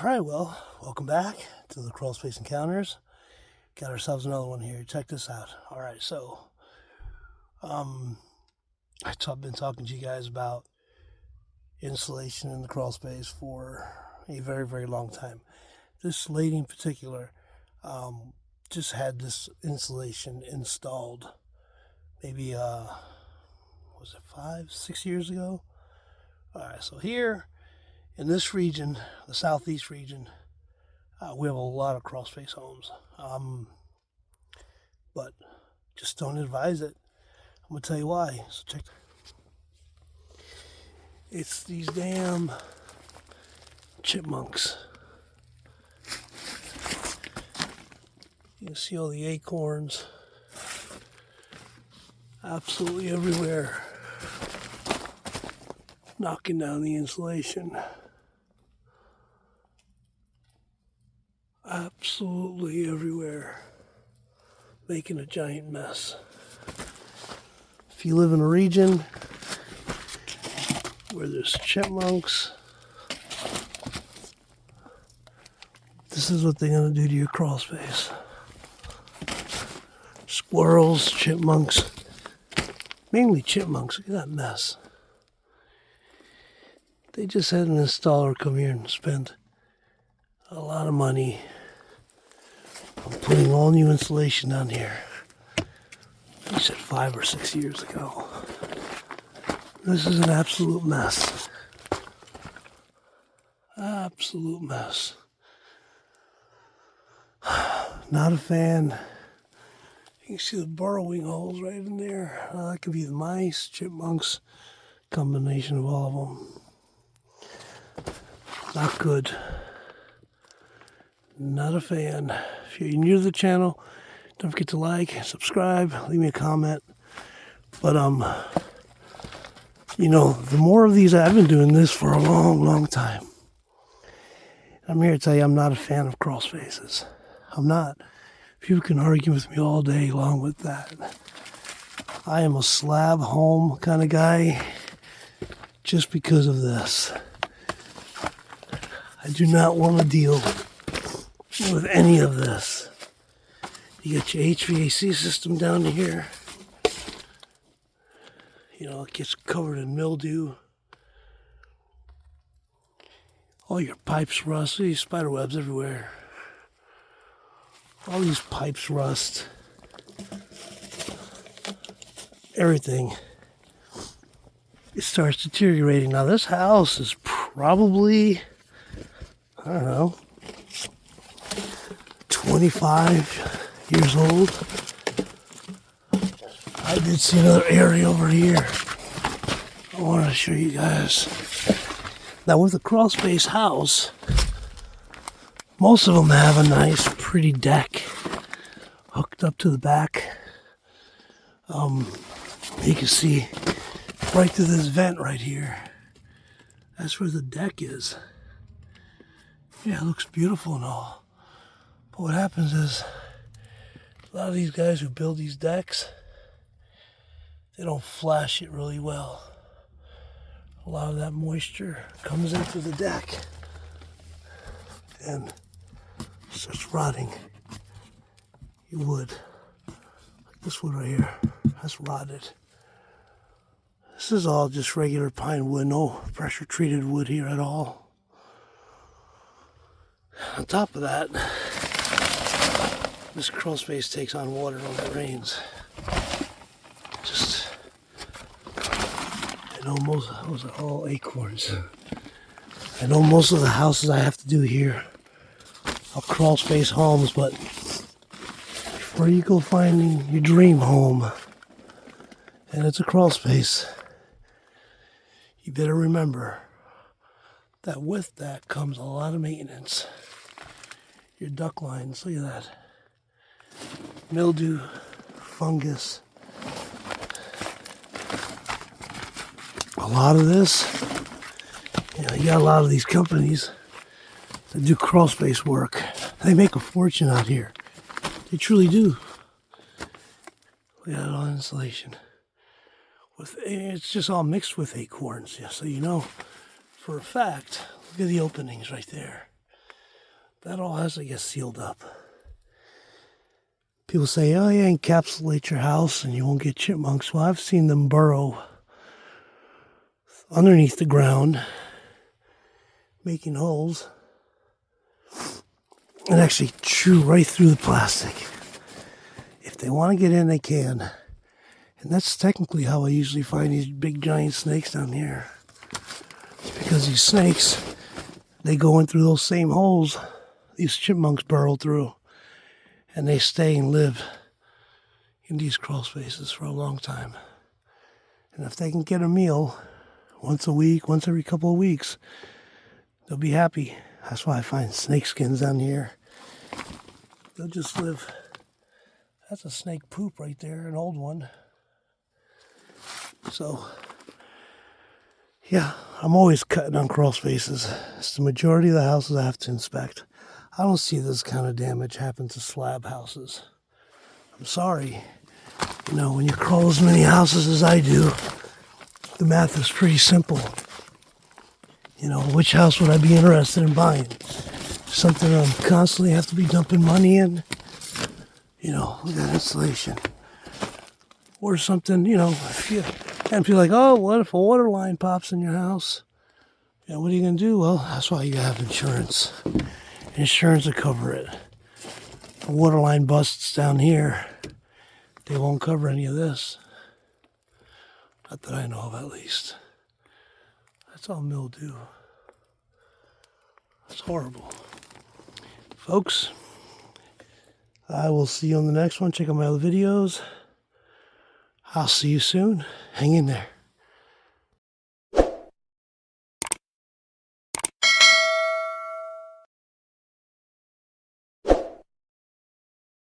Alright, well, welcome back to the Crawlspace Encounters. Got ourselves another one here. Check this out. Alright, so I've been talking to you guys about insulation in the crawlspace for a very, very long time. This lady in particular just had this insulation installed maybe was it 5-6 years ago? Alright, so here in this region, the southeast region, we have a lot of crawlspace homes, but just don't advise it. I'm gonna tell you why. So check. It's these damn chipmunks. You can see all the acorns absolutely everywhere, knocking down the insulation. Absolutely everywhere, making a giant mess. If you live in a region where there's chipmunks, this is what they're gonna do to your crawl space. Squirrels, chipmunks, mainly chipmunks. Look at that mess. They just had an installer come here and spend a lot of money on putting all new insulation down here. He said 5 or 6 years ago. This is an absolute mess. Absolute mess. Not a fan. You can see the burrowing holes right in there. That could be the mice, chipmunks, combination of all of them. Not good. Not a fan. If you're new to the channel, don't forget to like, subscribe, leave me a comment. But the more of these, I've been doing this for a long, long time. I'm here to tell you I'm not a fan of crawl spaces. I'm not. People can argue with me all day long with that. I am a slab home kind of guy just because of this. I do not want to deal with any of this. You got your HVAC system down here. It gets covered in mildew. All your pipes rust. These spider webs everywhere. All these pipes rust. Everything. It starts deteriorating. Now this house is probably, I don't know, 25 years old. I did see another area over here I want to show you guys. Now with a crawl space house, most of them have a nice pretty deck hooked up to the back. You can see right through this vent right here. That's where the deck is. Yeah, it looks beautiful and all. But what happens is, a lot of these guys who build these decks, they don't flash it really well. A lot of that moisture comes into the deck and starts rotting your wood. Like this wood right here, that's rotted. This is all just regular pine wood, no pressure treated wood here at all. On top of that, this crawl space takes on water when it rains. Those are all acorns. I know most of the houses I have to do here are crawl space homes, but before you go finding your dream home, and it's a crawl space, you better remember that with that comes a lot of maintenance. Your duct lines, look at that. Mildew, fungus. A lot of this, you got a lot of these companies that do crawl space work. They make a fortune out here. They truly do. Look at all insulation. It's just all mixed with acorns, so you know for a fact. Look at the openings right there. that all has to get sealed up. People say, oh, yeah, encapsulate your house and you won't get chipmunks. Well, I've seen them burrow underneath the ground, making holes, and actually chew right through the plastic. If they want to get in, they can. And that's technically how I usually find these big giant snakes down here. It's because these snakes, they go in through those same holes these chipmunks burrow through. And they stay and live in these crawl spaces for a long time. And if they can get a meal once a week, once every couple of weeks, they'll be happy. That's why I find snake skins down here. They'll just live. That's a snake poop right there, an old one. So, yeah, I'm always cutting on crawl spaces. It's the majority of the houses I have to inspect. I don't see this kind of damage happen to slab houses. I'm sorry. You know, when you crawl as many houses as I do, the math is pretty simple. You know, which house would I be interested in buying? Something I'm constantly have to be dumping money in? You know, look at insulation. Or something, you know, if you're like, oh, what if a water line pops in your house? Yeah, what are you going to do? Well, that's why you have insurance. Insurance will cover it. If a water line busts down here, they won't cover any of this. Not that I know of, at least. That's all mildew. That's horrible. Folks, I will see you on the next one. Check out my other videos. I'll see you soon. Hang in there.